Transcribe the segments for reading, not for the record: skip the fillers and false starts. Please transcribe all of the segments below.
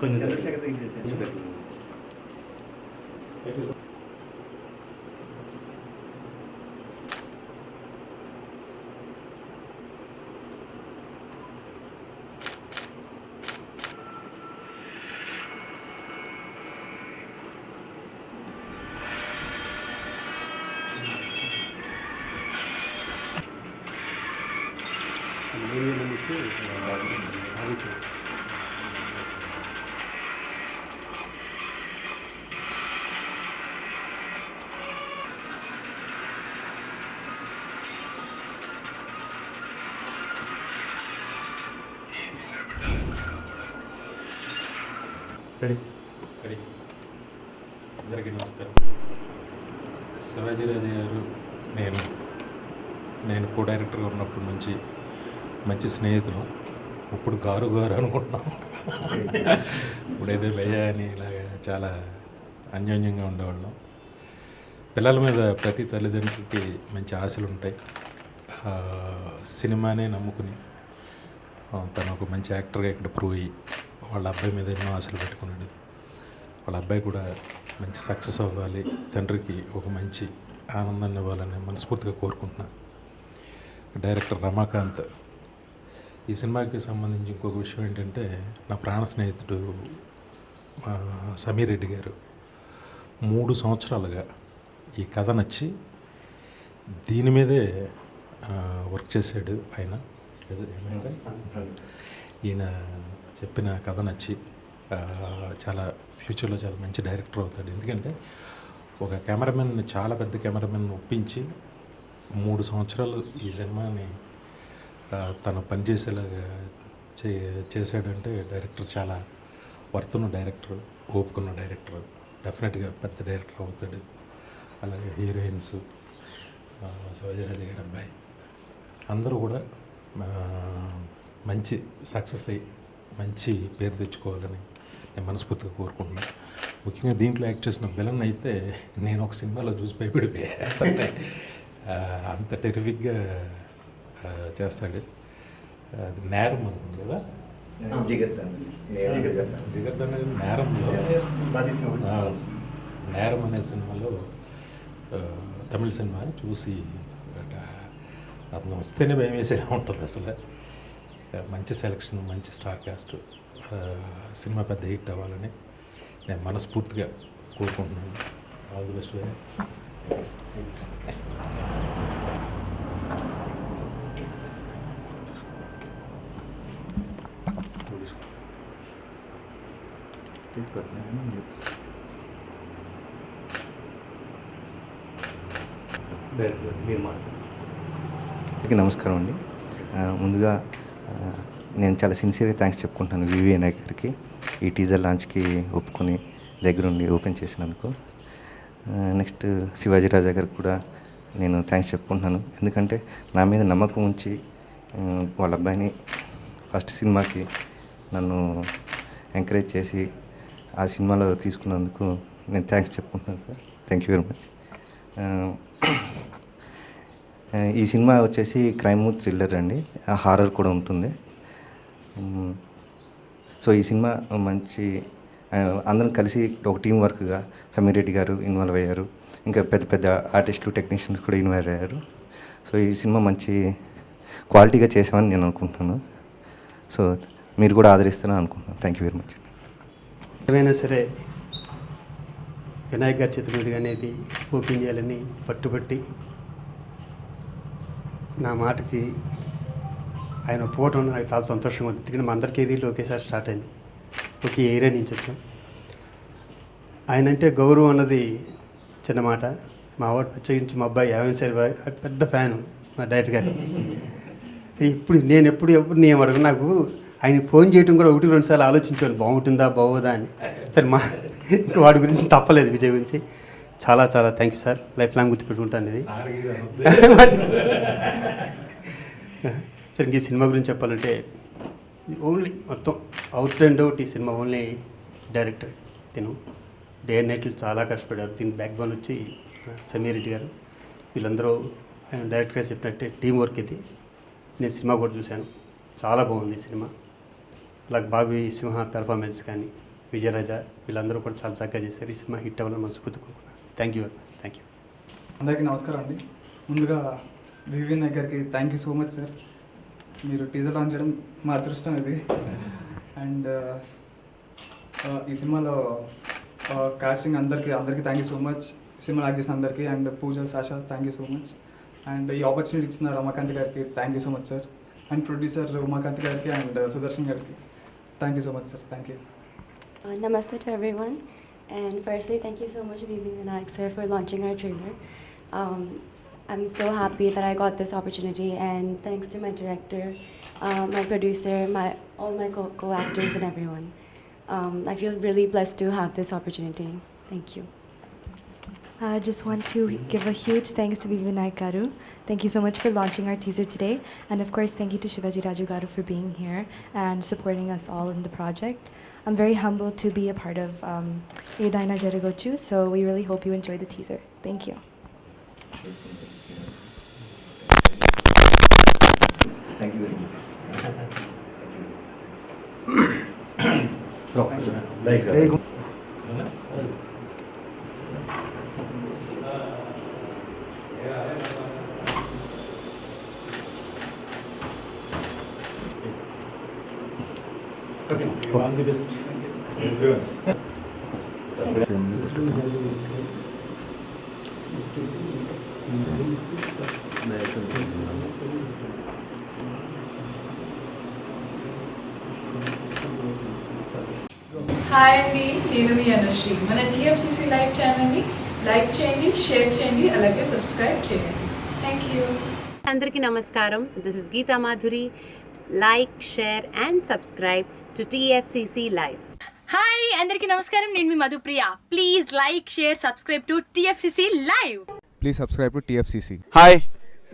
కొంచెం అందరికీ నమస్కారం. శివాజీ రాజా గారు నేను కో డైరెక్టర్గా ఉన్నప్పటి నుంచి మంచి స్నేహితులు. ఇప్పుడు గారు అనుకుంటున్నాం. ఇప్పుడైతే భయ్య అని ఇలాగ చాలా అన్యోన్యంగా ఉండేవాళ్ళం. పిల్లల మీద ప్రతి తల్లిదండ్రులకి మంచి ఆశలు ఉంటాయి. సినిమానే నమ్ముకుని తను ఒక మంచి యాక్టర్గా ఇక్కడ ప్రూవ్ అయ్యి వాళ్ళ అబ్బాయి మీద ఎన్నో ఆశలు పెట్టుకున్నాడు. వాళ్ళ అబ్బాయి కూడా మంచి సక్సెస్ అవ్వాలి, తండ్రికి ఒక మంచి ఆనందాన్ని ఇవ్వాలని మనస్ఫూర్తిగా కోరుకుంటున్నాను. డైరెక్టర్ రమాకాంత్. ఈ సినిమాకి సంబంధించి ఇంకొక విషయం ఏంటంటే, నా ప్రాణ స్నేహితుడు సమీర్ రెడ్డి గారు 3 సంవత్సరాలుగా ఈ కథ నచ్చి దీని మీదే వర్క్ చేశాడు. ఈయన చెప్పిన కథ నచ్చి చాలా ఫ్యూచర్లో చాలా మంచి డైరెక్టర్ అవుతాడు. ఎందుకంటే ఒక కెమెరామెన్, చాలా పెద్ద కెమెరామెన్ ఒప్పించి 3 సంవత్సరాలు ఈ సినిమాని తను పనిచేసేలాగా చేశాడంటే డైరెక్టర్ చాలా వర్తున్న డైరెక్టర్, ఓపుకున్న డైరెక్టర్, డెఫినెట్గా పెద్ద డైరెక్టర్ అవుతాడు. అలాగే హీరోయిన్స్ శివాజీరాజు గారి అబ్బాయి అందరూ కూడా మంచి సక్సెస్ అయ్యి మంచి పేరు తెచ్చుకోవాలని నేను మనస్ఫూర్తిగా కోరుకుంటున్నాను. ముఖ్యంగా దీంట్లో యాక్ట్ చేసిన విలన్ అయితే నేను ఒక సినిమాలో చూసి భయపడిపోయాను. అంత టెరిఫిక్గా చేస్తాడు. అది నేరం అనుకుంది కదా, జిగర్దన్ నేరంలో, నేరం అనే సినిమాలో తమిళ సినిమా చూసి అతను వస్తేనే భయం వేసేలా ఉంటుంది. అసలు మంచి సెలక్షన్, మంచి స్టార్ కాస్ట్, సినిమా పెద్ద హిట్ అవ్వాలని నేను మనస్ఫూర్తిగా కోరుకుంటున్నాను. All the best. నమస్కారం అండి. ముందుగా నేను చాలా సిన్సియర్గా థ్యాంక్స్ చెప్పుకుంటాను వివి నాయక్ గారికి, ఈ టీజర్ లాంచ్కి ఒప్పుకొని దగ్గరుండి ఓపెన్ చేసినందుకు. నెక్స్ట్ శివాజీ రాజా గారికి కూడా నేను థ్యాంక్స్ చెప్పుకుంటున్నాను. ఎందుకంటే నా మీద నమ్మకం ఉంచి వాళ్ళ అబ్బాయిని ఫస్ట్ సినిమాకి నన్ను ఎంకరేజ్ చేసి ఆ సినిమాలో తీసుకున్నందుకు నేను థ్యాంక్స్ చెప్పుకుంటున్నాను sir. Thank you very much. ఈ సినిమా వచ్చేసి క్రైమ్ థ్రిల్లర్ అండి, హారర్ కూడా ఉంటుంది. సో ఈ సినిమా మంచి, అందరం కలిసి ఒక టీం వర్క్గా సమీర్ రెడ్డి గారు ఇన్వాల్వ్ అయ్యారు, ఇంకా పెద్ద పెద్ద ఆర్టిస్టులు, టెక్నీషియన్స్ కూడా ఇన్వాల్వ్ అయ్యారు. సో ఈ సినిమా మంచి క్వాలిటీగా చేసామని నేను అనుకుంటున్నాను. సో మీరు కూడా ఆదరిస్తారని అనుకుంటున్నాను. Thank you very much. ఏమైనా సరే వినాయక్ గారి చేతుల మీదుగా అనేది ఓపెన్ చేయాలని పట్టుబట్టి నా మాటకి ఆయన ఒప్పుకోవటం నాకు చాలా సంతోషంగా ఉంది. ఎందుకంటే మా అందరి కెరీర్లో ఒకేసారి స్టార్ట్ అయింది, ఒకే ఏరియా నుంచి వచ్చాం. ఆయన అంటే గౌరవం అన్నది చిన్న మాట. మా వాడు ప్రత్యేకించి మా అబ్బాయి సరే పెద్ద ఫ్యాను మా డైరెక్టర్ గారి. ఇప్పుడు నేను అడుగు, నాకు ఆయన ఫోన్ చేయడం కూడా 1-2 సార్లు ఆలోచించాను, బాగుంటుందా బాగోదా అని. సరే ఇంకా వాడి గురించి తప్పలేదు, విజయ్ గురించి. చాలా చాలా thank you sir, life long గుర్తుపెట్టుకుంటాను ఇది. సరే ఇంక ఈ సినిమా గురించి చెప్పాలంటే ఓన్లీ మొత్తం అవుట్ అండ్ అవుట్ ఈ సినిమా ఓన్లీ డైరెక్టర్ తిను డే అండ్ నైట్లు చాలా కష్టపడారు. దీని బ్యాక్ బోన్ వచ్చి సమీర్ రెడ్డి గారు. వీళ్ళందరూ ఆయన డైరెక్టర్ గారు చెప్పినట్టే టీం వర్క్ ఇది. నేను సినిమా కూడా చూశాను, చాలా బాగుంది ఈ సినిమా. అలాగే బాబీ సింహ పెర్ఫార్మెన్స్ కానీ విజయరాజ వీళ్ళందరూ కూడా చాలా చక్కగా చేశారు. ఈ సినిమా హిట్ అవ్వాలని మనస్ఫూర్తిగా కోరుకున్నాను. Thank you very much. Thank you. అందరికీ నమస్కారం అండి. ముందుగా వివి నాయక్ గారికి thank you so much sir. మీరు టీజర్ లాంచ్ చేయడం మా అదృష్టం ఇది. అండ్ ఈ సినిమాలో కాస్టింగ్ అందరికీ thank you so much. Cinema act చేసిన అందరికీ అండ్ పూజ శాష thank you so much. And ఈ ఆపర్చునిటీ ఇచ్చిన రమాకాంత్ గారికి thank you so much sir. And producer Umakanth గారికి అండ్ సుదర్శన్ గారికి thank you so much sir. Thank you. Namaste to everyone, and firstly, thank you so much, V.V. Vinayak sir, for launching our trailer. I'm so happy that I got this opportunity, and thanks to my director, my producer, all my co-actors, and everyone. I feel really blessed to have this opportunity. Thank you. I just want to give a huge thanks to V.V. Vinayak garu. Thank you so much for launching our teaser today. And of course, thank you to Shivaji Raju garu for being here and supporting us all in the project. I'm very humbled to be a part of Edaina Jaragochu, so we really hope you enjoy the teaser. Thank you. Thank you very much. All the best. Hi అండి, నేను మీ అనుశ్రీ. మన TFCC live ఛానల్ని like చేయండి, share చేయండి, అలాగే subscribe చేయండి. Thank you. అందరికీ నమస్కారం. This is Geetha Madhuri. Like, share and subscribe to TFCC live. Hi అందరికీ నమస్కారం, నేను మీ Madhupriya. Please like, share, subscribe to TFCC live. Please subscribe to TFCC. Hi,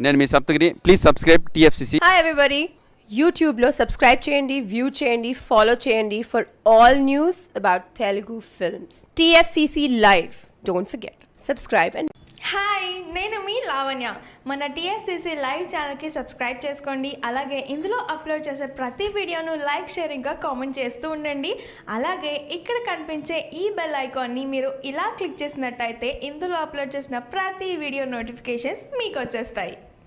నేను మీ Saptagiri. Please subscribe TFCC. Hi everybody, యూట్యూబ్లో సబ్స్క్రైబ్ చేయండి, వ్యూ చేయండి, ఫాలో చేయండి for all news about Telugu films. TFCC live. Don't forget subscribe and hi, నేను మీ లావణ్య. మన TFCC live ఛానల్కి subscribe చేసుకోండి. అలాగే ఇందులో అప్లోడ్ చేసే ప్రతి వీడియోను లైక్, షేర్ ఇంకా కామెంట్ చేస్తూ ఉండండి. అలాగే ఇక్కడ కనిపించే ఈ బెల్ ఐకాన్ని మీరు ఇలా క్లిక్ చేసినట్టయితే ఇందులో అప్లోడ్ చేసిన ప్రతి వీడియో నోటిఫికేషన్స్ మీకు వచ్చేస్తాయి.